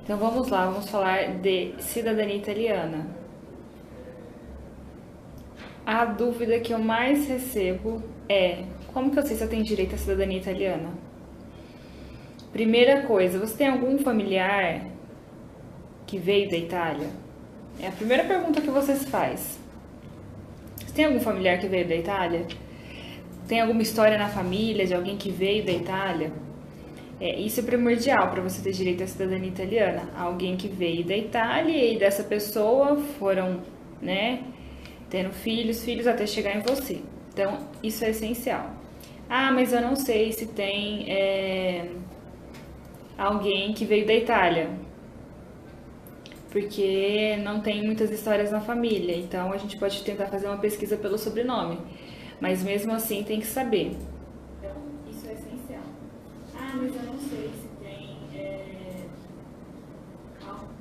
Então vamos lá, vamos falar de cidadania italiana. A dúvida que eu mais recebo é: como que eu sei se eu tenho direito à cidadania italiana? Primeira coisa, você tem algum familiar que veio da Itália? É a primeira pergunta que você se faz. Você tem algum familiar que veio da Itália? Tem alguma história na família de alguém que veio da Itália? Isso é primordial para você ter direito à cidadania italiana. Alguém que veio da Itália e dessa pessoa foram, né, tendo filhos até chegar em você. Então, isso é essencial. Ah, mas eu não sei se tem alguém que veio da Itália, porque não tem muitas histórias na família. Então, a gente pode tentar fazer uma pesquisa pelo sobrenome, mas mesmo assim tem que saber. Então, isso é essencial. Ah, mas eu não sei se tem.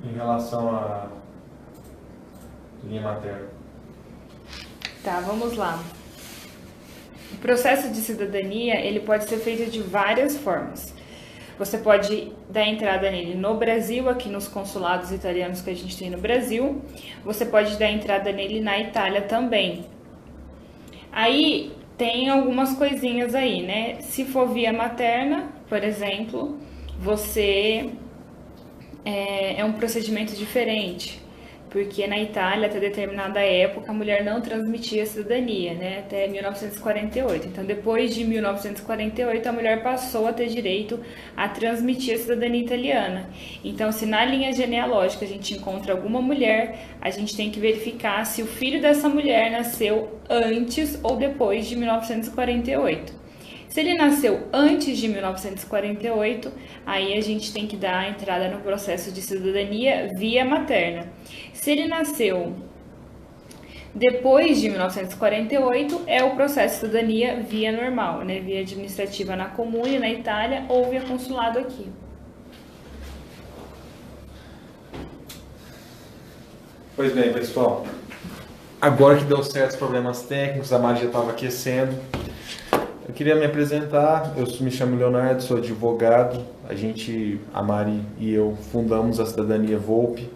Em relação à linha materna. Tá, vamos lá. O processo de cidadania, ele pode ser feito de várias formas. Você pode dar entrada nele no Brasil, aqui nos consulados italianos que a gente tem no Brasil. Você pode dar entrada nele na Itália também. Aí tem algumas coisinhas aí, né? Se for via materna, por exemplo, você é um procedimento diferente, porque na Itália, até determinada época, a mulher não transmitia cidadania, né? Até 1948. Então, depois de 1948, a mulher passou a ter direito a transmitir a cidadania italiana. Então, se na linha genealógica a gente encontra alguma mulher, a gente tem que verificar se o filho dessa mulher nasceu antes ou depois de 1948. Se ele nasceu antes de 1948, aí a gente tem que dar a entrada no processo de cidadania via materna. Se ele nasceu depois de 1948, é o processo de cidadania via normal, né? Via administrativa na Comune, na Itália, ou via consulado aqui. Pois bem, pessoal. Agora que deu certo os problemas técnicos, a Mari já estava aquecendo. Eu queria me apresentar, me chamo Leonardo, sou advogado. A Mari e eu, fundamos a Cidadania Volpe,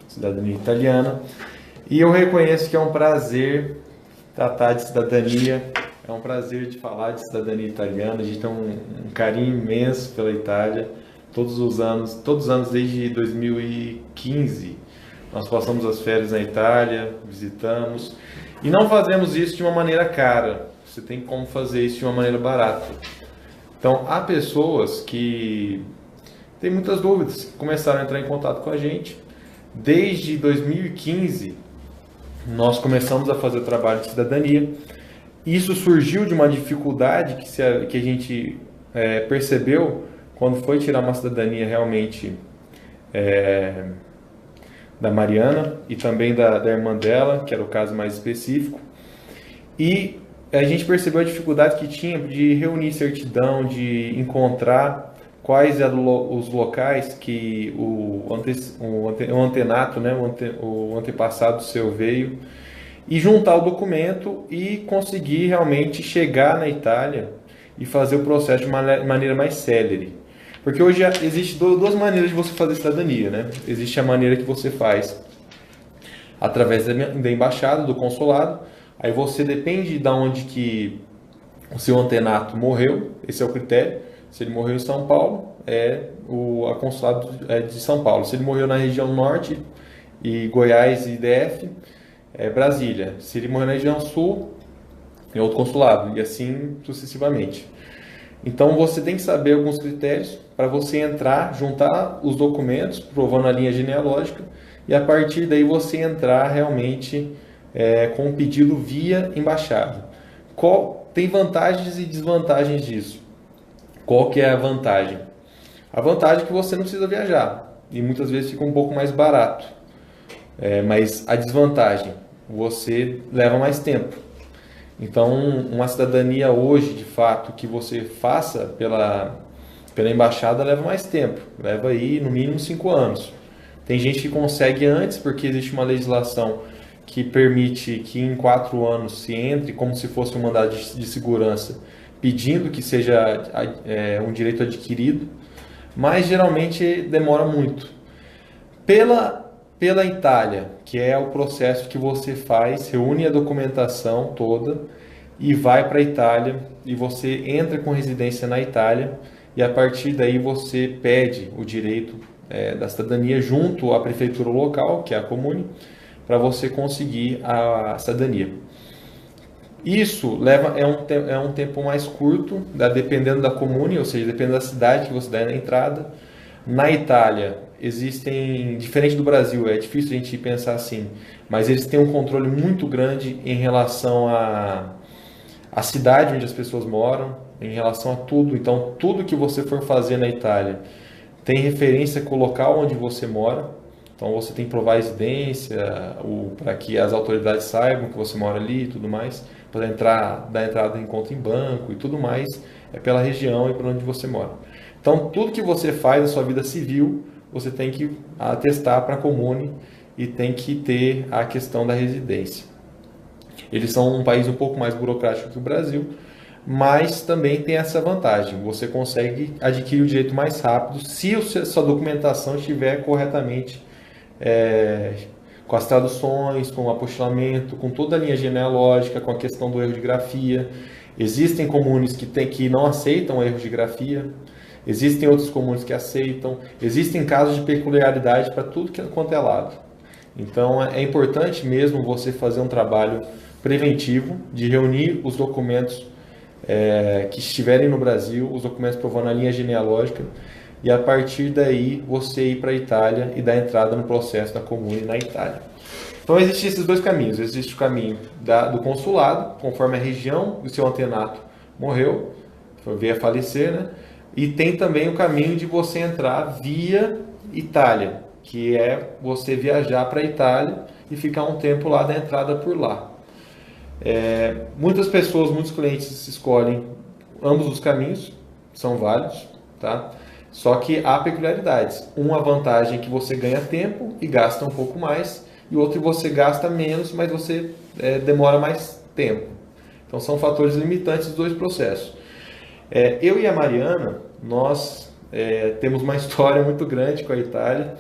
cidadania italiana. E eu reconheço que é um prazer tratar de cidadania, é um prazer de falar de cidadania italiana. A gente tem um carinho imenso pela Itália, todos os anos desde 2015. Nós passamos as férias na Itália, visitamos. E não fazemos isso de uma maneira cara. Você tem como fazer isso de uma maneira barata. Então, há pessoas que têm muitas dúvidas, que começaram a entrar em contato com a gente. Desde 2015, nós começamos a fazer o trabalho de cidadania. Isso surgiu de uma dificuldade que a gente percebeu quando foi tirar uma cidadania realmente da Mariana e também da irmã dela, que era o caso mais específico. E a gente percebeu a dificuldade que tinha de reunir certidão, de encontrar quais eram os locais que o antenato, né, o antepassado seu veio, e juntar o documento e conseguir realmente chegar na Itália e fazer o processo de maneira mais célere. Porque hoje existe duas maneiras de você fazer cidadania, né? Existe a maneira que você faz através da embaixada, do consulado. Aí você depende de onde que o seu antenato morreu, esse é o critério. Se ele morreu em São Paulo, a consulado de São Paulo. Se ele morreu na região norte, e Goiás e DF, é Brasília. Se ele morreu na região sul, é outro consulado, e assim sucessivamente. Então você tem que saber alguns critérios para você entrar, juntar os documentos, provando a linha genealógica, e a partir daí você entrar realmente com o pedido via embaixada. Tem vantagens e desvantagens disso. Qual que é a vantagem? A vantagem é que você não precisa viajar e muitas vezes fica um pouco mais barato. Mas a desvantagem, você leva mais tempo. Então, uma cidadania hoje, de fato, que você faça pela embaixada leva mais tempo. Leva aí no mínimo 5 anos. Tem gente que consegue antes porque existe uma legislação que permite que em 4 anos se entre como se fosse um mandado de segurança pedindo que seja um direito adquirido, mas geralmente demora muito. Pela Itália, que é o processo que você faz, reúne a documentação toda e vai para a Itália, e você entra com residência na Itália, e a partir daí você pede o direito da cidadania junto à prefeitura local, que é a Comune, para você conseguir a cidadania. Isso é um tempo mais curto, dependendo da Comune, ou seja, dependendo da cidade que você dá na entrada. Na Itália, existem, diferente do Brasil, é difícil a gente pensar assim, mas eles têm um controle muito grande em relação à cidade onde as pessoas moram, em relação a tudo. Então, tudo que você for fazer na Itália tem referência com o local onde você mora. Então, você tem que provar a residência, para que as autoridades saibam que você mora ali e tudo mais, para dar entrada em conta em banco e tudo mais, é pela região e por onde você mora. Então, tudo que você faz na sua vida civil, você tem que atestar para a Comune e tem que ter a questão da residência. Eles são um país um pouco mais burocrático que o Brasil, mas também tem essa vantagem. Você consegue adquirir o direito mais rápido se a sua documentação estiver corretamente, com as traduções, com o apostilamento, com toda a linha genealógica, com a questão do erro de grafia. Existem comunes que não aceitam erro de grafia. Existem outros comunes que aceitam. Existem casos de peculiaridade para tudo quanto é lado. Então, é importante mesmo você fazer um trabalho preventivo de reunir os documentos que estiverem no Brasil, os documentos provando a linha genealógica, e a partir daí você ir para a Itália e dar entrada no processo da Comune na Itália. Então, existem esses dois caminhos. Existe o caminho do consulado, conforme a região do seu antenato morreu, veio a falecer, né? E tem também o caminho de você entrar via Itália, que é você viajar para a Itália e ficar um tempo lá, da entrada por lá. Muitos clientes escolhem ambos os caminhos, são válidos, tá? Só que há peculiaridades. Uma vantagem é que você ganha tempo e gasta um pouco mais, e outra você gasta menos, mas você demora mais tempo. Então são fatores limitantes dos dois processos. Eu e a Mariana, nós temos uma história muito grande com a Itália.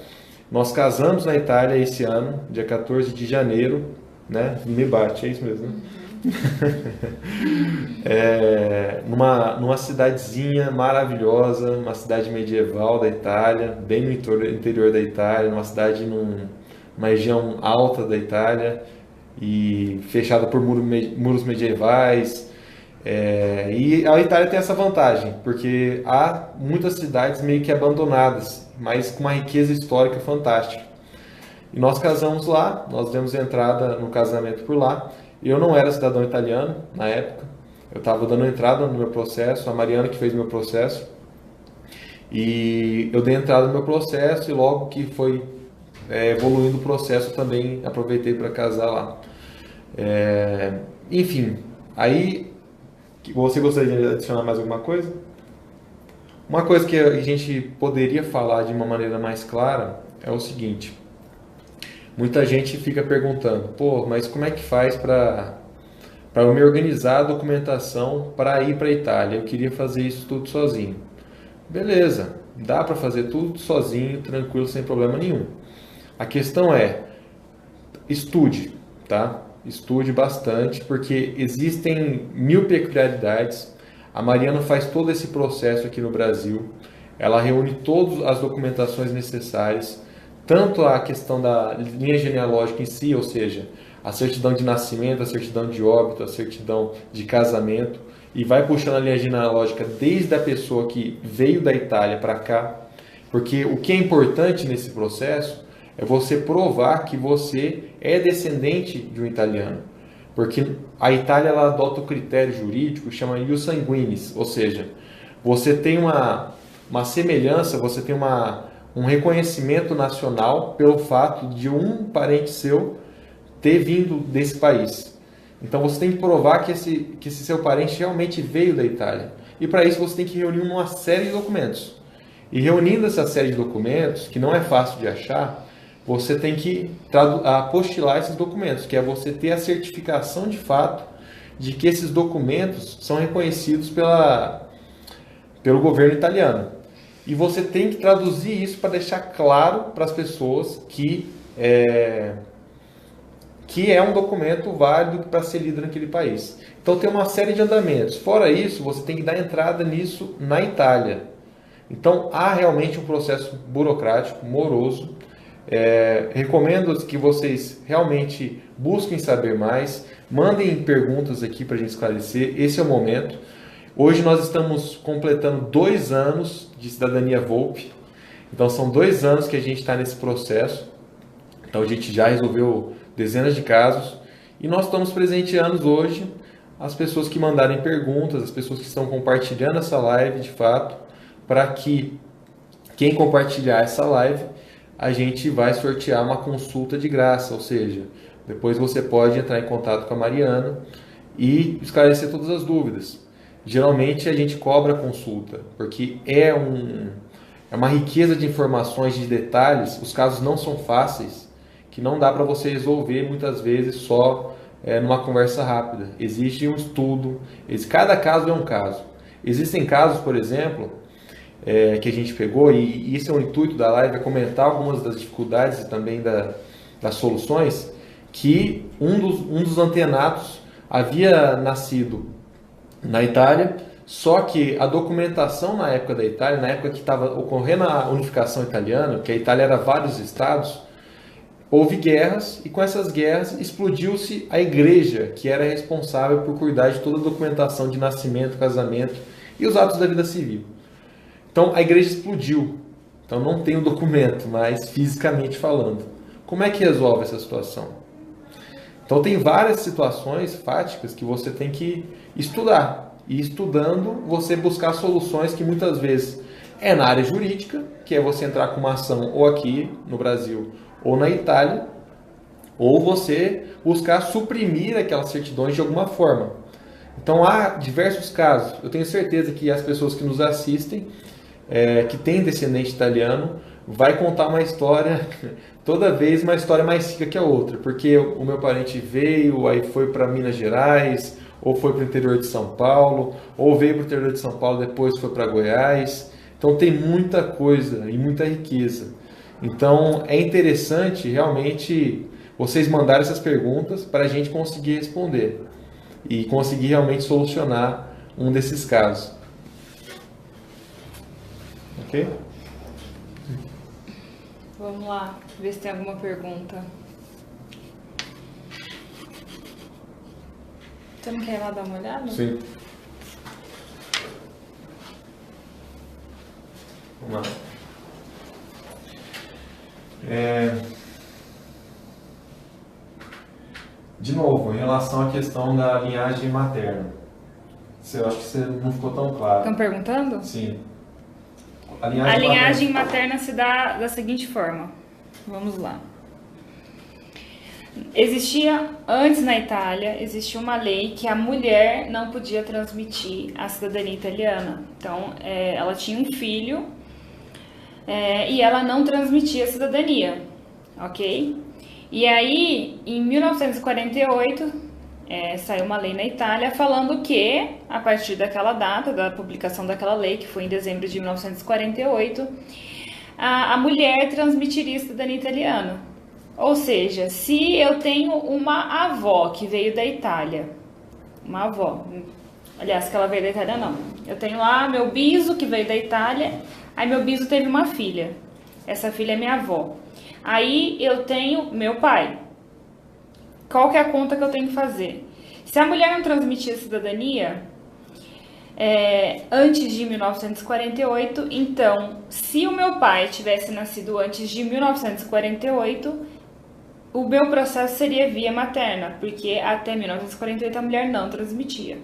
Nós casamos na Itália esse ano, dia 14 de janeiro, né? Me bate, é isso mesmo, né? Numa cidadezinha maravilhosa, uma cidade medieval da Itália, bem no interior da Itália, numa cidade numa região alta da Itália e fechada por muros medievais. E a Itália tem essa vantagem, porque há muitas cidades meio que abandonadas, mas com uma riqueza histórica fantástica. E nós casamos lá, nós demos entrada no casamento por lá. Eu não era cidadão italiano na época, eu estava dando entrada no meu processo, a Mariana que fez meu processo, e eu dei entrada no meu processo, e logo que foi evoluindo o processo eu também aproveitei para casar lá. Enfim, aí você gostaria de adicionar mais alguma coisa? Uma coisa que a gente poderia falar de uma maneira mais clara é o seguinte: muita gente fica perguntando, mas como é que faz para eu me organizar a documentação para ir para a Itália? Eu queria fazer isso tudo sozinho. Beleza, dá para fazer tudo sozinho, tranquilo, sem problema nenhum. A questão é, estude, tá? Estude bastante, porque existem 1000 peculiaridades. A Mariana faz todo esse processo aqui no Brasil. Ela reúne todas as documentações necessárias, tanto a questão da linha genealógica em si, ou seja, a certidão de nascimento, a certidão de óbito, a certidão de casamento, e vai puxando a linha genealógica desde a pessoa que veio da Itália para cá, porque o que é importante nesse processo é você provar que você é descendente de um italiano, porque a Itália ela adota o critério jurídico, chama ius sanguinis, ou seja, você tem uma semelhança, você tem um reconhecimento nacional pelo fato de um parente seu ter vindo desse país. Então você tem que provar que esse seu parente realmente veio da Itália. E para isso você tem que reunir uma série de documentos. E reunindo essa série de documentos, que não é fácil de achar, você tem que apostilar esses documentos, que é você ter a certificação de fato de que esses documentos são reconhecidos pelo governo italiano. E você tem que traduzir isso para deixar claro para as pessoas que é um documento válido para ser lido naquele país. Então tem uma série de andamentos. Fora isso, você tem que dar entrada nisso na Itália. Então há realmente um processo burocrático, moroso. Recomendo que vocês realmente busquem saber mais, mandem perguntas aqui para a gente esclarecer. Esse é o momento. Hoje nós estamos completando 2 anos de cidadania Volpi. Então são 2 anos que a gente está nesse processo. Então a gente já resolveu dezenas de casos e nós estamos presenteando hoje as pessoas que mandarem perguntas, as pessoas que estão compartilhando essa live de fato, para que quem compartilhar essa live, a gente vai sortear uma consulta de graça, ou seja, depois você pode entrar em contato com a Mariana e esclarecer todas as dúvidas. Geralmente a gente cobra a consulta, porque é uma riqueza de informações, de detalhes, os casos não são fáceis, que não dá para você resolver muitas vezes só numa conversa rápida. Existe um estudo, cada caso é um caso. Existem casos, por exemplo, que a gente pegou, e esse é o intuito da live, é comentar algumas das dificuldades e também das soluções, que um dos antenatos havia nascido na Itália, só que a documentação na época da Itália, na época que estava ocorrendo a unificação italiana, que a Itália era vários estados, houve guerras e com essas guerras explodiu-se a igreja, que era responsável por cuidar de toda a documentação de nascimento, casamento e os atos da vida civil. Então a igreja explodiu, então não tem o documento, mas fisicamente falando. Como é que resolve essa situação? Então tem várias situações fáticas que você tem que estudar. E estudando, você buscar soluções que muitas vezes é na área jurídica, que é você entrar com uma ação ou aqui no Brasil ou na Itália, ou você buscar suprimir aquelas certidões de alguma forma. Então há diversos casos. Eu tenho certeza que as pessoas que nos assistem, que têm descendente italiano, vai contar uma história, toda vez uma história mais rica que a outra, porque o meu parente veio, aí foi para Minas Gerais, ou foi para o interior de São Paulo, ou veio para o interior de São Paulo, depois foi para Goiás. Então tem muita coisa e muita riqueza. Então é interessante realmente vocês mandarem essas perguntas para a gente conseguir responder e conseguir realmente solucionar um desses casos. Ok? Vamos lá, ver se tem alguma pergunta. Você não quer ir lá dar uma olhada? Sim. Vamos lá. De novo, em relação à questão da linhagem materna. Eu acho que você não ficou tão claro. Estão perguntando? Sim. A linhagem materna se dá da seguinte forma. Vamos lá. Antes na Itália, existia uma lei que a mulher não podia transmitir a cidadania italiana. Então, ela tinha um filho e ela não transmitia a cidadania, ok? E aí, em 1948, saiu uma lei na Itália falando que, a partir daquela data, da publicação daquela lei, que foi em dezembro de 1948, a mulher transmitiria a cidadania italiana. Ou seja, se eu tenho uma avó que veio da Itália, uma avó, aliás, que ela veio da Itália não, eu tenho lá meu biso que veio da Itália, aí meu biso teve uma filha, essa filha é minha avó. Aí eu tenho meu pai. Qual que é a conta que eu tenho que fazer? Se a mulher não transmitir a cidadania antes de 1948, então, se o meu pai tivesse nascido antes de 1948, o meu processo seria via materna, porque até 1948 a mulher não transmitia.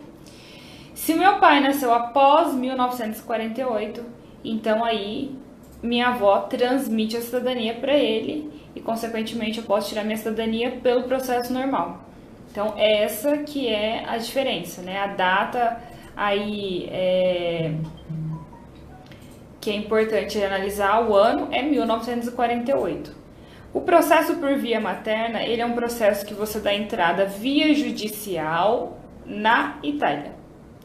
Se o meu pai nasceu após 1948, então aí minha avó transmite a cidadania para ele e, consequentemente, eu posso tirar minha cidadania pelo processo normal. Então, essa que é a diferença, né? A data aí que é importante analisar o ano é 1948. O processo por via materna, ele é um processo que você dá entrada via judicial na Itália,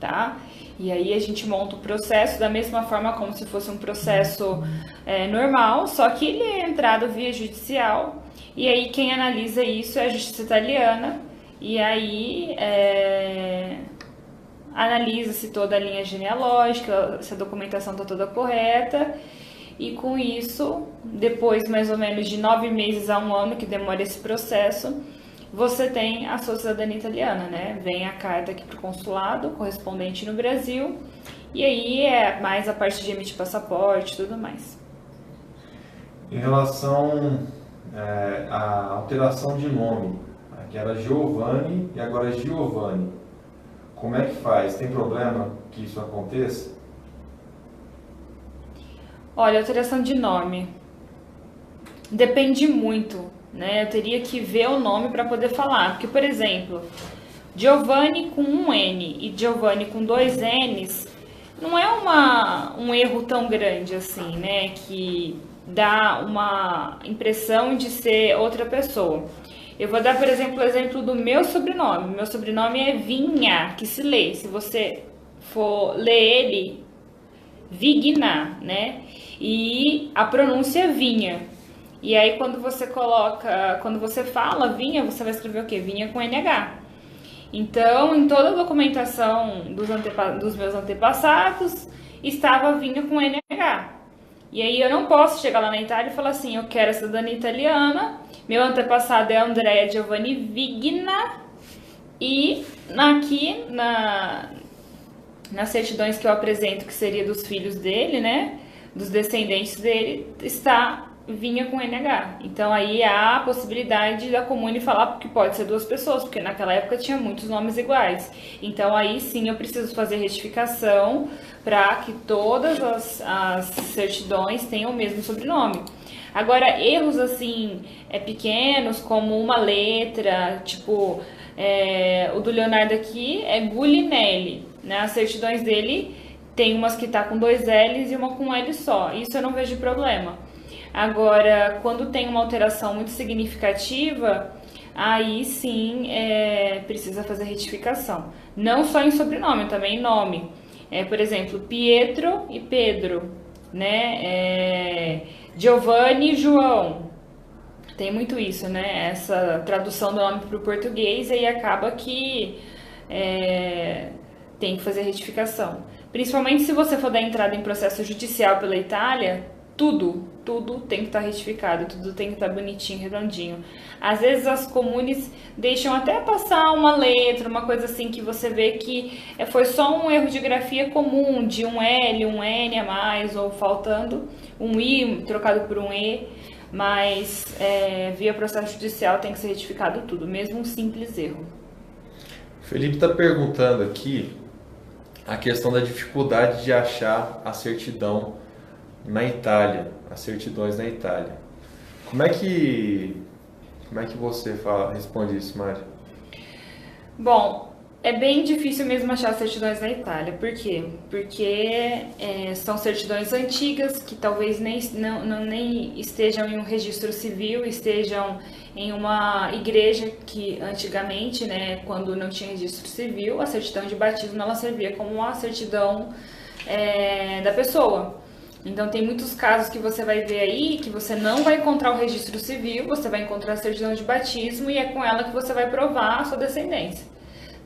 tá? E aí a gente monta o processo da mesma forma como se fosse um processo normal, só que ele é entrado via judicial, e aí quem analisa isso é a justiça italiana, e aí analisa-se toda a linha genealógica, se a documentação está toda correta, e com isso, depois mais ou menos de 9 meses a 1 ano que demora esse processo, você tem a sua cidadania italiana, né? Vem a carta aqui para o consulado, correspondente no Brasil, e aí é mais a parte de emitir passaporte e tudo mais. Em relação à alteração de nome, que era Giovanni e agora é Giovanni, como é que faz? Tem problema que isso aconteça? Olha, alteração de nome depende muito, né? Eu teria que ver o nome para poder falar, porque, por exemplo, Giovanni com um N e Giovanni com 2 N's não é um erro tão grande assim, né? Que dá uma impressão de ser outra pessoa. Eu vou dar, por exemplo, o exemplo do meu sobrenome. Meu sobrenome é Vinha, que se lê. Se você for ler ele, Vigna, né? E a pronúncia é Vinha. E aí quando você fala Vinha, você vai escrever o quê? Vinha com NH. Então, em toda a documentação dos meus antepassados, estava Vinha com NH. E aí eu não posso chegar lá na Itália e falar assim, eu quero a cidadania italiana, meu antepassado é Andrea Giovanni Vigna, e aqui nas certidões que eu apresento, que seria dos filhos dele, né, dos descendentes dele, está Vinha com NH. Então aí há a possibilidade da Comune falar que pode ser 2 pessoas, porque naquela época tinha muitos nomes iguais. Então aí sim eu preciso fazer retificação para que todas as certidões tenham o mesmo sobrenome. Agora, erros assim pequenos, como uma letra, tipo o do Leonardo aqui é Gulinelli, né? As certidões dele tem umas que tá com 2 L's e uma com um L só. Isso eu não vejo problema. Agora, quando tem uma alteração muito significativa, aí sim precisa fazer retificação. Não só em sobrenome, também em nome. Por exemplo, Pietro e Pedro, né? Giovanni e João. Tem muito isso, né? Essa tradução do nome para o português, aí acaba que tem que fazer retificação. Principalmente se você for dar entrada em processo judicial pela Itália, tudo tem que estar retificado, tudo tem que estar bonitinho, redondinho. Às vezes as comunes deixam até passar uma letra, uma coisa assim que você vê que foi só um erro de grafia comum, de um L, um N a mais, ou faltando um I trocado por um E, mas via processo judicial tem que ser retificado tudo, mesmo um simples erro. Felipe está perguntando aqui a questão da dificuldade de achar a certidão na Itália, as certidões na Itália. Como é que você responde isso, Mari? Bom, é bem difícil mesmo achar certidões na Itália. Por quê? Porque são certidões antigas que talvez nem estejam em um registro civil, estejam em uma igreja que antigamente, né, quando não tinha registro civil, a certidão de batismo ela servia como uma certidão da pessoa. Então tem muitos casos que você vai ver aí que você não vai encontrar o registro civil, você vai encontrar a certidão de batismo e é com ela que você vai provar a sua descendência.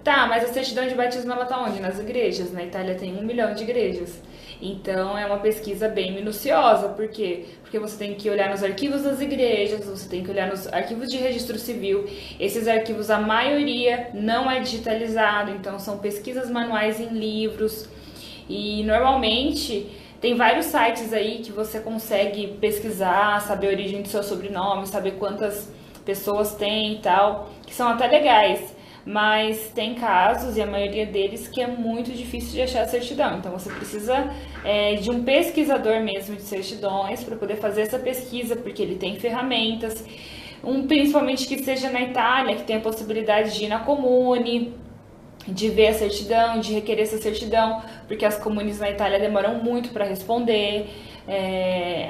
Tá, mas a certidão de batismo ela tá onde? Nas igrejas. Na Itália tem 1 milhão de igrejas. Então é uma pesquisa bem minuciosa. Por quê? Porque você tem que olhar nos arquivos das igrejas, você tem que olhar nos arquivos de registro civil. Esses arquivos, a maioria não é digitalizado, então são pesquisas manuais em livros. E normalmente tem vários sites aí que você consegue pesquisar, saber a origem do seu sobrenome, saber quantas pessoas tem e tal, que são até legais. Mas tem casos, e a maioria deles, que é muito difícil de achar a certidão. Então você precisa de um pesquisador mesmo de certidões para poder fazer essa pesquisa, porque ele tem ferramentas, principalmente que seja na Itália, que tem a possibilidade de ir na Comune, de ver a certidão, de requerer essa certidão, porque as comunes na Itália demoram muito para responder.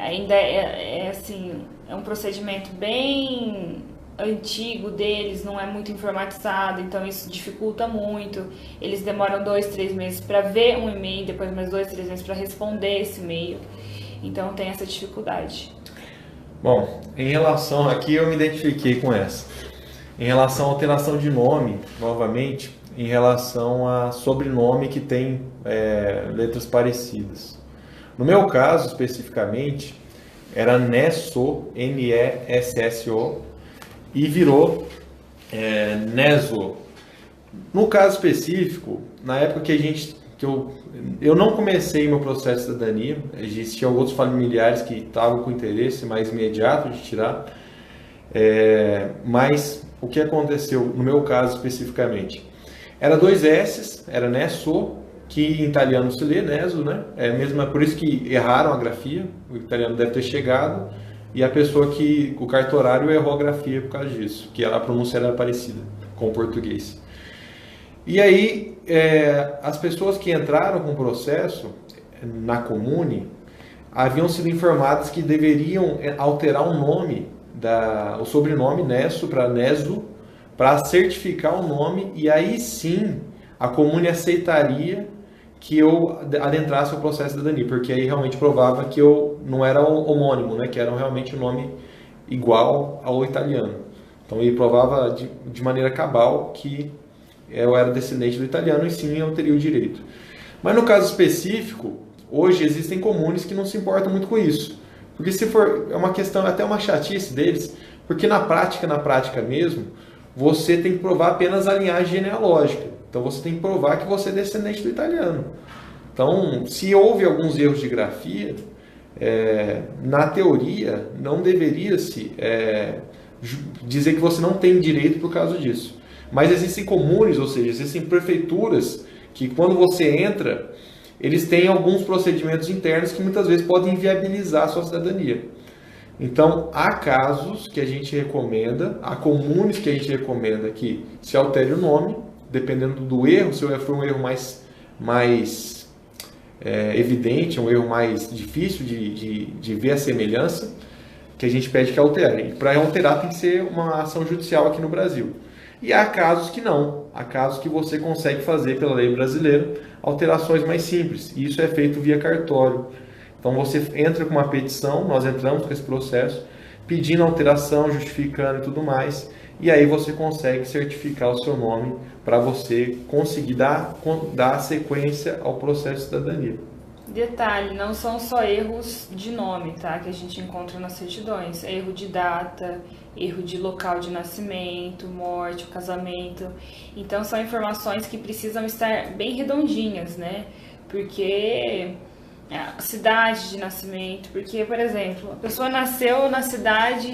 Ainda assim, é um procedimento bem antigo deles não é muito informatizado, então isso dificulta muito. Eles demoram 2, 3 meses para ver um e-mail, depois mais 2, 3 meses para responder esse e-mail. Então tem essa dificuldade. Bom, em relação, aqui eu me identifiquei com essa. Em relação à alteração de nome, novamente, em relação a sobrenome que tem letras parecidas. No meu caso, especificamente, era Nesso, N-E-S-S-O, e virou Neso. No caso específico, na época que eu não comecei meu processo de cidadania, existiam outros familiares que estavam com interesse mais imediato de tirar, mas o que aconteceu no meu caso especificamente? Era 2 S, era Nesso, que em italiano se lê Neso, né? É por isso que erraram a grafia, o italiano deve ter chegado, e a pessoa o cartorário errou a grafia por causa disso, que a pronúncia era parecida com o português. E aí, as pessoas que entraram com o processo na Comune haviam sido informadas que deveriam alterar o nome, o sobrenome Nesso para Neso, para certificar o nome, e aí sim a Comune aceitaria que eu adentrasse o processo de cidadania, porque aí realmente provava que eu não era homônimo, né, que era realmente um nome igual ao italiano. Então ele provava de maneira cabal que eu era descendente do italiano e sim eu teria o direito. Mas no caso específico, hoje existem comunes que não se importam muito com isso. Porque se for, é uma questão, até uma chatice deles, porque na prática mesmo, você tem que provar apenas a linhagem genealógica. Então você tem que provar que você é descendente do italiano. Então, se houve alguns erros de grafia, na teoria, não deveria-se dizer que você não tem direito por causa disso. Mas existem comunes, ou seja, existem prefeituras que quando você entra, eles têm alguns procedimentos internos que muitas vezes podem inviabilizar a sua cidadania. Então, há casos que a gente recomenda, há comunes que a gente recomenda que se altere o nome, dependendo do erro, se for um erro mais evidente, um erro mais difícil de ver a semelhança, que a gente pede que altere. E para alterar tem que ser uma ação judicial aqui no Brasil. E há casos que não, há casos que você consegue fazer pela lei brasileira alterações mais simples, e isso é feito via cartório. Então você entra com uma petição, nós entramos com esse processo, pedindo alteração, justificando e tudo mais, e aí você consegue certificar o seu nome para você conseguir dar sequência ao processo de cidadania. Detalhe, não são só erros de nome, tá, que a gente encontra nas certidões. É erro de data, erro de local de nascimento, morte, casamento. Então são informações que precisam estar bem redondinhas, né? Porque a cidade de nascimento, porque, por exemplo, a pessoa nasceu na cidade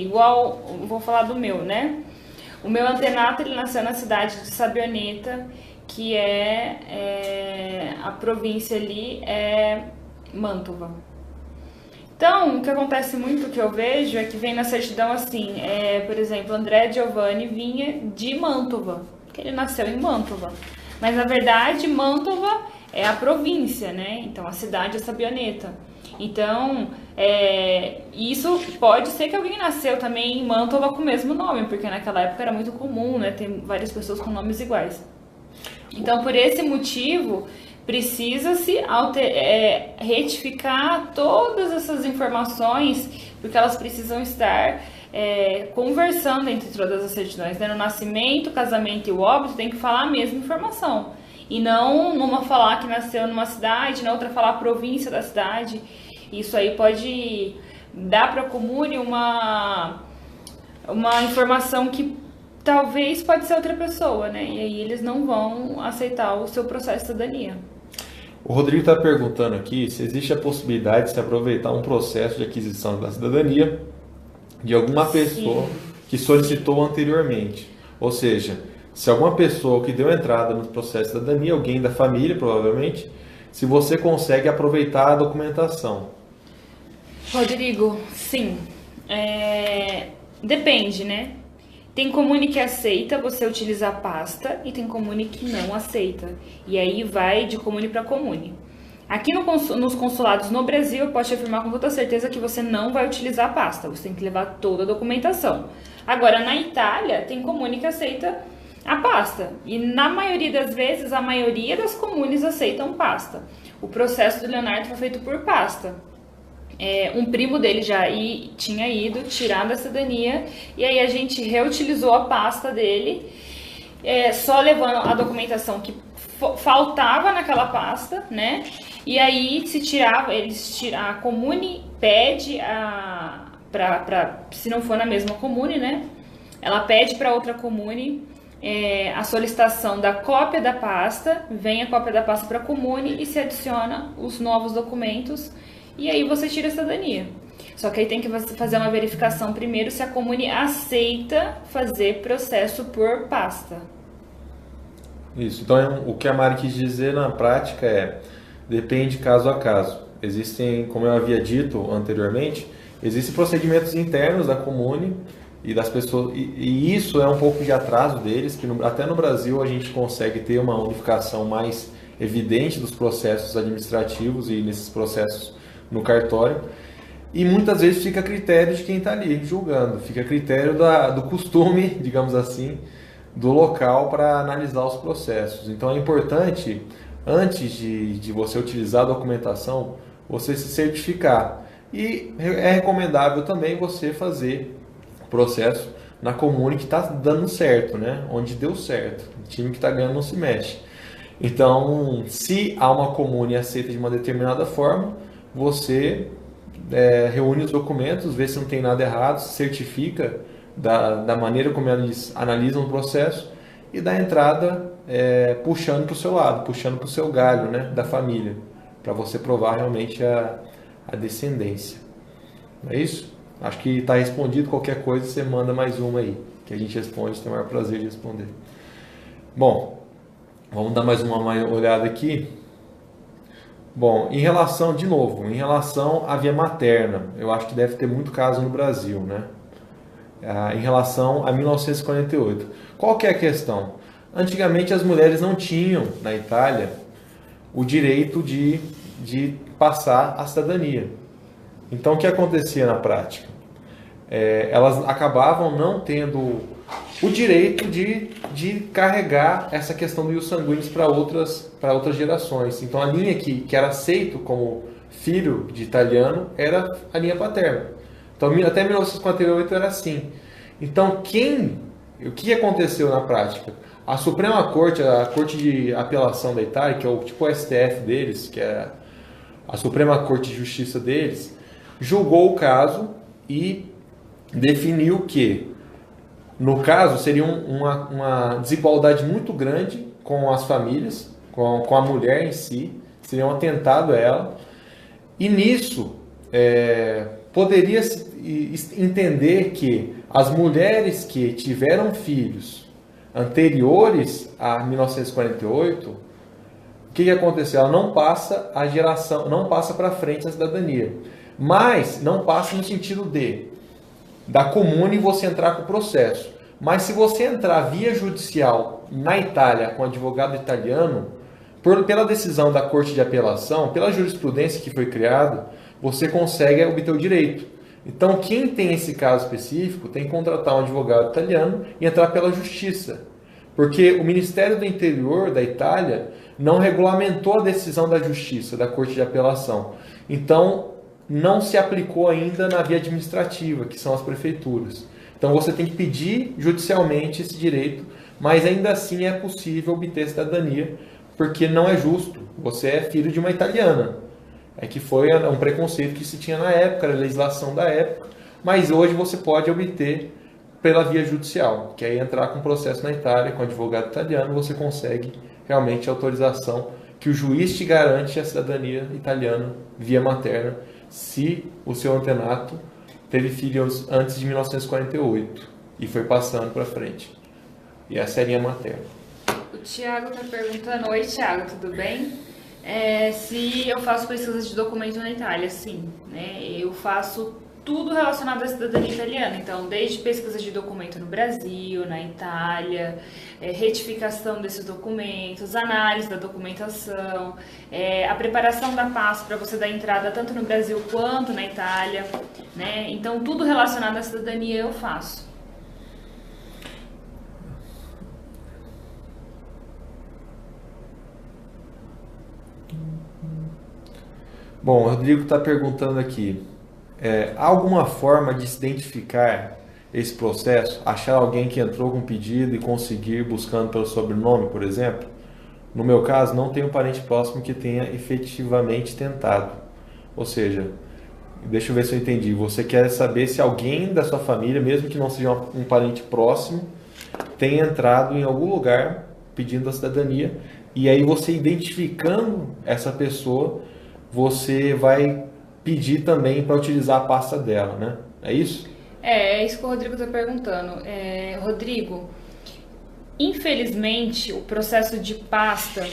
igual, vou falar do meu, né? O meu antenato, ele nasceu na cidade de Sabioneta, que a província ali é Mantova. Então, o que acontece muito, que eu vejo, é que vem na certidão assim, por exemplo, André Giovanni vinha de Mantova, que ele nasceu em Mantova. Mas, na verdade, Mantova é a província, né? Então, a cidade é Sabioneta. Então, isso pode ser que alguém nasceu também em Mantova com o mesmo nome, porque naquela época era muito comum, né? Ter várias pessoas com nomes iguais. Então, por esse motivo, precisa-se retificar todas essas informações, porque elas precisam estar conversando entre todas as certidões, né? No nascimento, casamento e o óbito tem que falar a mesma informação. E não numa falar que nasceu numa cidade, na outra falar a província da cidade. Isso aí pode dar para a Comune uma informação que talvez pode ser outra pessoa, né? E aí eles não vão aceitar o seu processo de cidadania. O Rodrigo está perguntando aqui se existe a possibilidade de se aproveitar um processo de aquisição da cidadania de alguma pessoa que solicitou anteriormente. Ou seja, se alguma pessoa que deu entrada no processo de cidadania, alguém da família, provavelmente, se você consegue aproveitar a documentação. Rodrigo, sim. Depende, né? Tem comune que aceita você utilizar pasta e tem comune que não aceita. E aí vai de comune para comune. Aqui nos consulados no Brasil, eu posso te afirmar com toda certeza que você não vai utilizar a pasta, você tem que levar toda a documentação. Agora, na Itália, tem comune que aceita a pasta, e na maioria das vezes, a maioria das comunes aceitam pasta. O processo do Leonardo foi feito por pasta. Um primo dele tinha ido tirar da cidadania, e aí a gente reutilizou a pasta dele, só levando a documentação que faltava naquela pasta, né? E aí se tirava, a comune pede se não for na mesma comune, né? Ela pede para outra comune a solicitação da cópia da pasta, vem a cópia da pasta para a comune e se adiciona os novos documentos e aí você tira a cidadania. Só que aí tem que fazer uma verificação primeiro se a comune aceita fazer processo por pasta. Isso, então o que a Mari quis dizer na prática depende caso a caso. Existem, como eu havia dito anteriormente, existem procedimentos internos da comune e das pessoas, e isso é um pouco de atraso deles, que até no Brasil a gente consegue ter uma unificação mais evidente dos processos administrativos e nesses processos no cartório, e muitas vezes fica a critério de quem está ali julgando, fica a critério do costume, digamos assim, do local para analisar os processos. Então é importante, antes de você utilizar a documentação, você se certificar. E é recomendável também você fazer o processo na comune que está dando certo, né? Onde deu certo. O time que está ganhando não se mexe. Então, se há uma comune aceita de uma determinada forma, você reúne os documentos, vê se não tem nada errado, se certifica da maneira como eles analisam o processo e dá entrada puxando para o seu lado, puxando para o seu galho, né, da família, para você provar realmente a descendência. Não é isso? Acho que está respondido. Qualquer coisa você manda mais uma aí, que a gente responde, tem o maior prazer de responder. Bom, vamos dar mais uma olhada aqui. Bom, em relação à via materna, eu acho que deve ter muito caso no Brasil, né? Em relação a 1948. Qual que é a questão? Antigamente as mulheres não tinham, na Itália, o direito de passar a cidadania. Então o que acontecia na prática? Elas acabavam não tendo o direito de carregar essa questão do ius sanguinis para outras gerações. Então a linha que era aceito como filho de italiano era a linha paterna. Então, até 1948 era assim. Então, o que aconteceu na prática? A Suprema Corte, a Corte de Apelação da Itália, que é tipo o STF deles, que é a Suprema Corte de Justiça deles, julgou o caso e definiu que, no caso, seria uma desigualdade muito grande com as famílias, com a mulher em si, seria um atentado a ela, e nisso poderia entender que as mulheres que tiveram filhos anteriores a 1948, o que aconteceu? Ela não passa a geração, não passa para frente a cidadania, mas não passa no sentido da comune você entrar com o processo. Mas se você entrar via judicial na Itália com advogado italiano, pela decisão da Corte de Apelação, pela jurisprudência que foi criada, você consegue obter o direito. Então, quem tem esse caso específico tem que contratar um advogado italiano e entrar pela justiça. Porque o Ministério do Interior da Itália não regulamentou a decisão da justiça, da Corte de Apelação. Então, não se aplicou ainda na via administrativa, que são as prefeituras. Então, você tem que pedir judicialmente esse direito, mas ainda assim é possível obter cidadania, porque não é justo. Você é filho de uma italiana. Que foi um preconceito que se tinha na época, a legislação da época, mas hoje você pode obter pela via judicial, que aí entrar com processo na Itália, com advogado italiano, você consegue realmente a autorização que o juiz te garante a cidadania italiana via materna, se o seu antenato teve filhos antes de 1948 e foi passando para frente. E essa é a linha materna. O Tiago está perguntando: oi, Tiago, tudo bem? Se eu faço pesquisa de documento na Itália, sim, né? Eu faço tudo relacionado à cidadania italiana. Então, desde pesquisa de documento no Brasil, na Itália, retificação desses documentos, análise da documentação, a preparação da pasta para você dar entrada tanto no Brasil quanto na Itália, né? Então, tudo relacionado à cidadania eu faço. Bom, o Rodrigo está perguntando aqui, há alguma forma de se identificar esse processo? Achar alguém que entrou com pedido e conseguir buscando pelo sobrenome, por exemplo? No meu caso, não tenho parente próximo que tenha efetivamente tentado. Ou seja, deixa eu ver se eu entendi. Você quer saber se alguém da sua família, mesmo que não seja um parente próximo, tem entrado em algum lugar pedindo a cidadania, e aí você identificando essa pessoa, você vai pedir também para utilizar a pasta dela, né? É isso? É isso que o Rodrigo está perguntando. Rodrigo, infelizmente, o processo de pasta,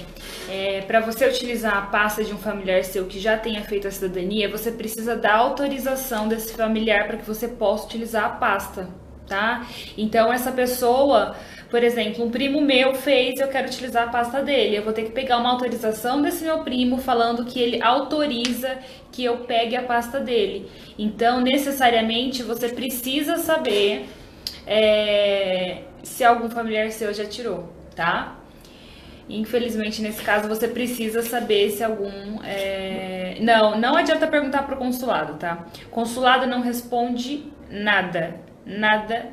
para você utilizar a pasta de um familiar seu que já tenha feito a cidadania, você precisa da autorização desse familiar para que você possa utilizar a pasta, tá? Então, essa pessoa, por exemplo, um primo meu fez, eu quero utilizar a pasta dele. Eu vou ter que pegar uma autorização desse meu primo falando que ele autoriza que eu pegue a pasta dele. Então, necessariamente, você precisa saber se algum familiar seu já tirou, tá? Infelizmente, nesse caso, você precisa saber se algum... Não adianta perguntar pro consulado, tá? Consulado não responde nada. Nada.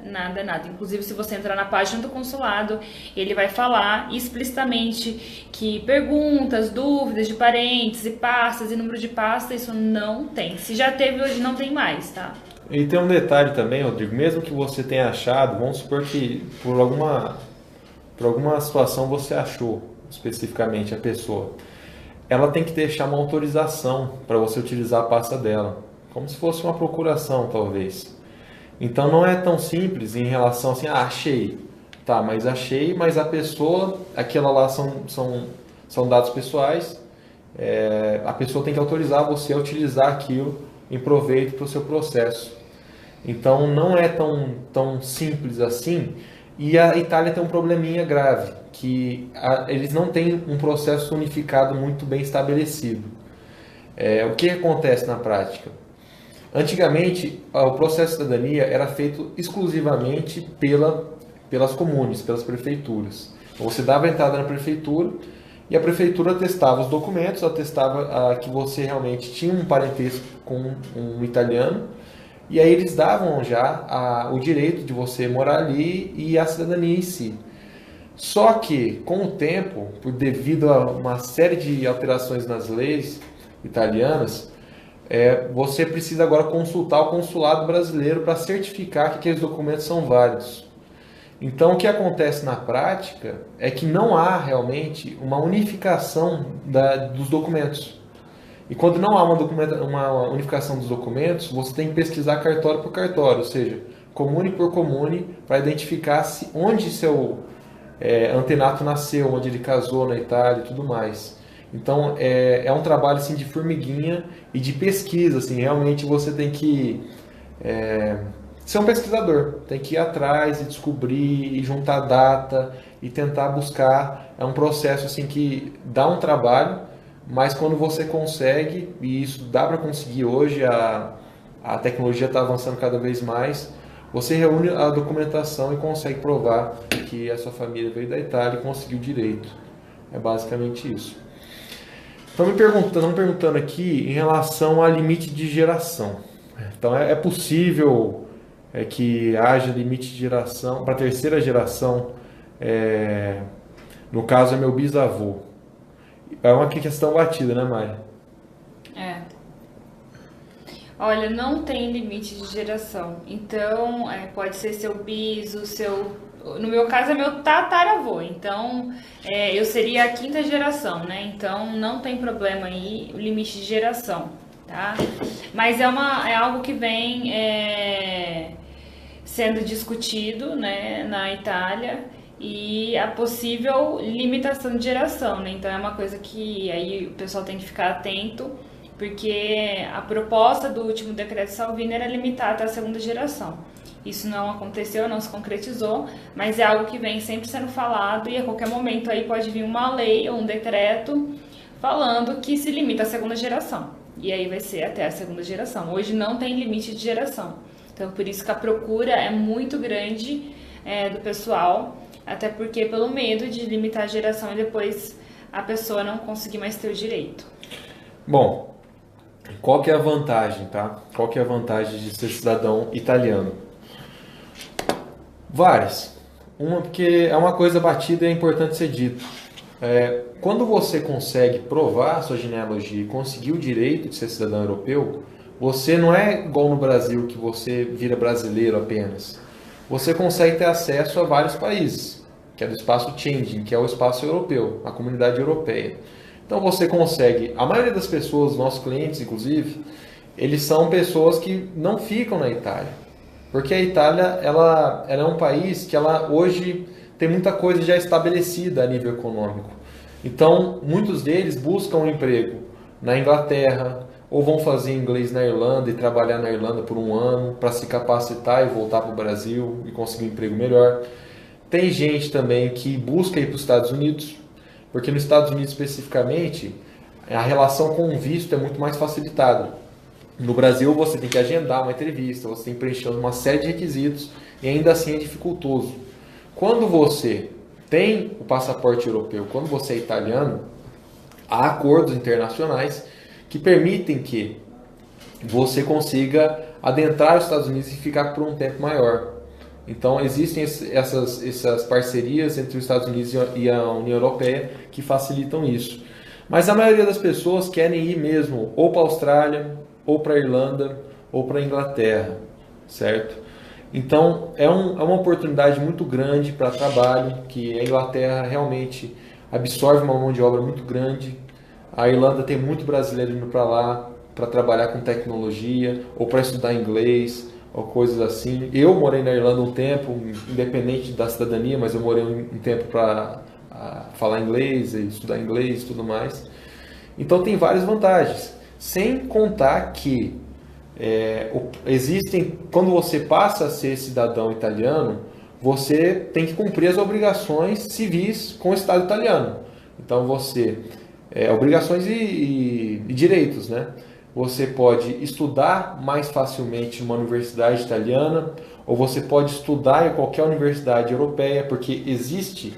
Inclusive, se você entrar na página do consulado, ele vai falar explicitamente que perguntas, dúvidas de parentes e pastas e número de pasta, isso não tem. Se já teve, hoje não tem mais, tá? E tem um detalhe também, Rodrigo, mesmo que você tenha achado, vamos supor que por alguma situação você achou especificamente a pessoa, ela tem que deixar uma autorização para você utilizar a pasta dela, como se fosse uma procuração, talvez. Então não é tão simples em relação assim, achei. Tá, mas achei, mas a pessoa, aquela lá são dados pessoais, a pessoa tem que autorizar você a utilizar aquilo em proveito para o seu processo. Então não é tão simples assim, e a Itália tem um probleminha grave, que eles não têm um processo unificado muito bem estabelecido. O que acontece na prática? Antigamente, o processo de cidadania era feito exclusivamente pelas comunes, pelas prefeituras. Então, você dava a entrada na prefeitura e a prefeitura atestava os documentos, atestava que você realmente tinha um parentesco com um italiano, e aí eles davam já o direito de você morar ali e a cidadania em si. Só que, com o tempo, devido a uma série de alterações nas leis italianas, você precisa agora consultar o consulado brasileiro para certificar que aqueles documentos são válidos. Então, o que acontece na prática é que não há realmente uma unificação dos documentos. E quando não há uma unificação dos documentos, você tem que pesquisar cartório por cartório, ou seja, comune por comune, para identificar onde seu antenato nasceu, onde ele casou na Itália e tudo mais. Então, é um trabalho assim, de formiguinha e de pesquisa. Assim, realmente você tem que ser um pesquisador. Tem que ir atrás e descobrir, e juntar data e tentar buscar. É um processo assim, que dá um trabalho, mas quando você consegue, e isso dá para conseguir hoje, a tecnologia está avançando cada vez mais, você reúne a documentação e consegue provar que a sua família veio da Itália e conseguiu direito. É basicamente isso. Estão me perguntando aqui em relação a limite de geração. Então, é possível que haja limite de geração para a terceira geração, no caso é meu bisavô. É uma questão batida, né, Mari? Olha, não tem limite de geração. Então, pode ser seu biso, no meu caso é meu tataravô, então eu seria a quinta geração, né? Então não tem problema aí o limite de geração, tá? Mas é algo que vem sendo discutido, né, na Itália, e a possível limitação de geração, né? Então é uma coisa que aí o pessoal tem que ficar atento, porque a proposta do último decreto Salvini era limitar até a segunda geração. Isso não aconteceu, não se concretizou, mas é algo que vem sempre sendo falado e a qualquer momento aí pode vir uma lei ou um decreto falando que se limita à segunda geração. E aí vai ser até a segunda geração. Hoje não tem limite de geração. Então, por isso que a procura é muito grande do pessoal, até porque pelo medo de limitar a geração e depois a pessoa não conseguir mais ter o direito. Bom, qual que é a vantagem, tá? Qual que é a vantagem de ser cidadão italiano? Várias. Uma, porque é uma coisa batida e é importante ser dito. Quando você consegue provar a sua genealogia e conseguir o direito de ser cidadão europeu, você não é igual no Brasil, que você vira brasileiro apenas. Você consegue ter acesso a vários países, que é do espaço Schengen, que é o espaço europeu, a comunidade europeia. Então você consegue, a maioria das pessoas, nossos clientes inclusive, eles são pessoas que não ficam na Itália. Porque a Itália ela é um país que ela hoje tem muita coisa já estabelecida a nível econômico. Então, muitos deles buscam um emprego na Inglaterra, ou vão fazer inglês na Irlanda e trabalhar na Irlanda por um ano para se capacitar e voltar para o Brasil e conseguir um emprego melhor. Tem gente também que busca ir para os Estados Unidos, porque nos Estados Unidos especificamente, a relação com o visto é muito mais facilitada. No Brasil você tem que agendar uma entrevista, você tem que preencher uma série de requisitos e ainda assim é dificultoso. Quando você tem o passaporte europeu, quando você é italiano, há acordos internacionais que permitem que você consiga adentrar os Estados Unidos e ficar por um tempo maior. Então existem essas parcerias entre os Estados Unidos e a União Europeia que facilitam isso. Mas a maioria das pessoas querem ir mesmo ou para a Austrália, ou para a Irlanda, ou para a Inglaterra, certo? Então é uma oportunidade muito grande para trabalho, que a Inglaterra realmente absorve uma mão de obra muito grande. A Irlanda tem muito brasileiro indo para lá para trabalhar com tecnologia, ou para estudar inglês, ou coisas assim. Eu morei na Irlanda um tempo, independente da cidadania, mas eu morei um tempo para falar inglês, estudar inglês e tudo mais. Então tem várias vantagens. Sem contar que quando você passa a ser cidadão italiano, você tem que cumprir as obrigações civis com o Estado italiano. Então obrigações e direitos, né? Você pode estudar mais facilmente numa universidade italiana, ou você pode estudar em qualquer universidade europeia, porque existe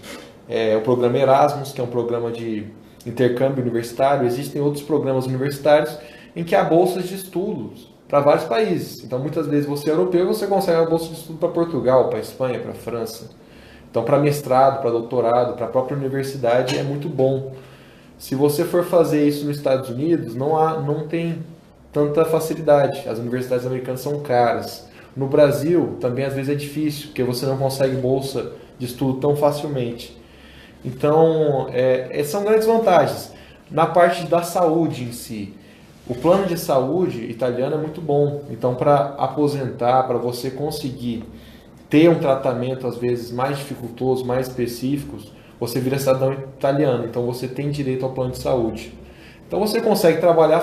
o programa Erasmus, que é um programa de intercâmbio universitário. Existem outros programas universitários em que há bolsas de estudos para vários países. Então, muitas vezes você é europeu e você consegue uma bolsa de estudo para Portugal, para Espanha, para França. Então, para mestrado, para doutorado, para a própria universidade é muito bom. Se você for fazer isso nos Estados Unidos, não tem tanta facilidade. As universidades americanas são caras. No Brasil, também às vezes é difícil, porque você não consegue bolsa de estudo tão facilmente. Então, são grandes vantagens. Na parte da saúde em si, o plano de saúde italiano é muito bom. Então, para aposentar, para você conseguir ter um tratamento às vezes mais dificultoso, mais específicos, você vira cidadão italiano. Então, você tem direito ao plano de saúde. Então, você consegue trabalhar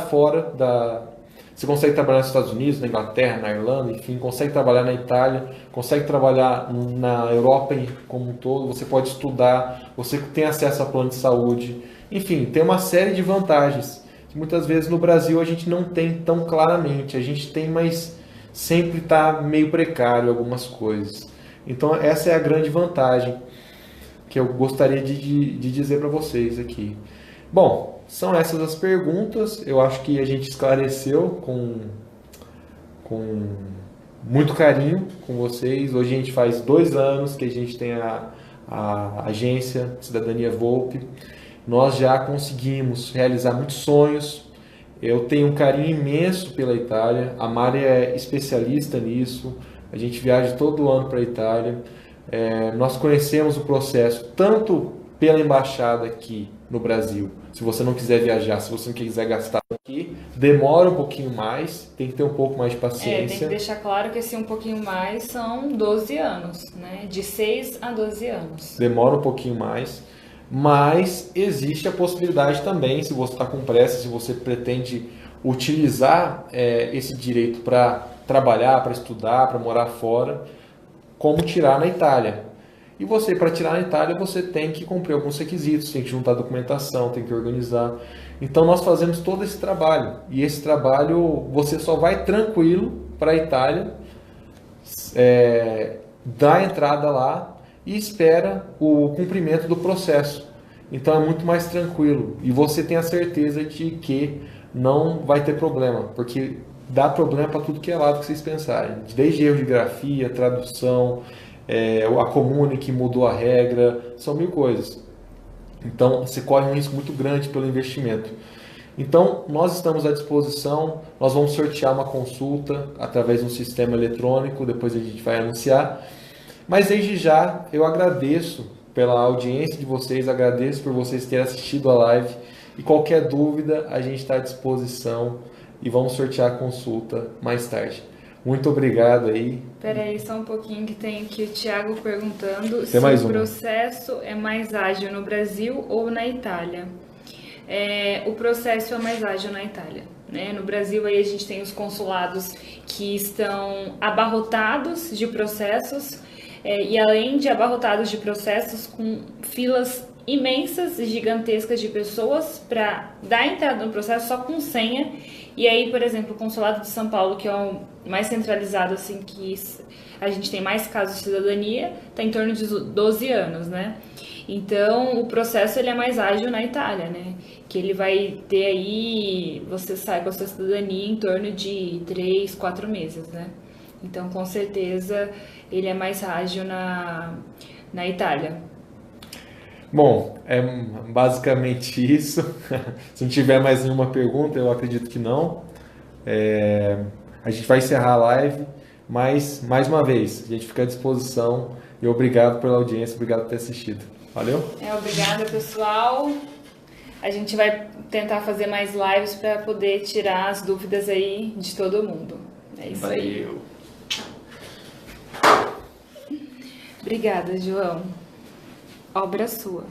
Você consegue trabalhar nos Estados Unidos, na Inglaterra, na Irlanda, enfim, consegue trabalhar na Itália, consegue trabalhar na Europa como um todo, você pode estudar, você tem acesso a plano de saúde, enfim, tem uma série de vantagens que muitas vezes no Brasil a gente não tem tão claramente, a gente tem, mas sempre está meio precário algumas coisas. Então essa é a grande vantagem que eu gostaria de dizer para vocês aqui. Bom, são essas as perguntas. Eu acho que a gente esclareceu com muito carinho com vocês. Hoje a gente faz 2 anos que a gente tem a agência Cidadania Volpi. Nós já conseguimos realizar muitos sonhos. Eu tenho um carinho imenso pela Itália. A Mari é especialista nisso. A gente viaja todo ano para a Itália. Nós conhecemos o processo tanto pela embaixada aqui no Brasil. Se você não quiser viajar, se você não quiser gastar aqui, demora um pouquinho mais, tem que ter um pouco mais de paciência. Tem que deixar claro que esse um pouquinho mais são 12 anos, né? De 6 a 12 anos. Demora um pouquinho mais, mas existe a possibilidade também, se você está com pressa, se você pretende utilizar esse direito para trabalhar, para estudar, para morar fora, como tirar na Itália. E você, para tirar na Itália, você tem que cumprir alguns requisitos, tem que juntar documentação, tem que organizar. Então nós fazemos todo esse trabalho. E esse trabalho você só vai tranquilo para a Itália, dá a entrada lá e espera o cumprimento do processo. Então é muito mais tranquilo. E você tem a certeza de que não vai ter problema, porque dá problema para tudo que é lado que vocês pensarem. Desde erro de grafia, tradução, a Comune que mudou a regra, são mil coisas. Então você corre um risco muito grande pelo investimento. Então nós estamos à disposição, nós vamos sortear uma consulta através de um sistema eletrônico, depois a gente vai anunciar. Mas desde já eu agradeço pela audiência de vocês, agradeço por vocês terem assistido a live e qualquer dúvida a gente está à disposição e vamos sortear a consulta mais tarde. Muito obrigado aí. Espera aí só um pouquinho que tem aqui o Thiago perguntando se o processo é mais ágil no Brasil ou na Itália. O processo é mais ágil na Itália. Né? No Brasil aí a gente tem os consulados que estão abarrotados de processos e além de abarrotados de processos com filas imensas e gigantescas de pessoas para dar entrada no processo só com senha. E aí, por exemplo, o Consulado de São Paulo, que é o mais centralizado, assim, que a gente tem mais casos de cidadania, está em torno de 12 anos, né? Então, o processo ele é mais ágil na Itália, né? Que ele vai ter aí, você sai com a sua cidadania em torno de 3, 4 meses, né? Então, com certeza, ele é mais ágil na Itália. Bom, é basicamente isso. Se não tiver mais nenhuma pergunta, eu acredito que não. A gente vai encerrar a live, mas, mais uma vez, a gente fica à disposição e obrigado pela audiência, obrigado por ter assistido. Valeu? Obrigada, pessoal. A gente vai tentar fazer mais lives para poder tirar as dúvidas aí de todo mundo. É isso aí. Obrigada, João. Obra sua.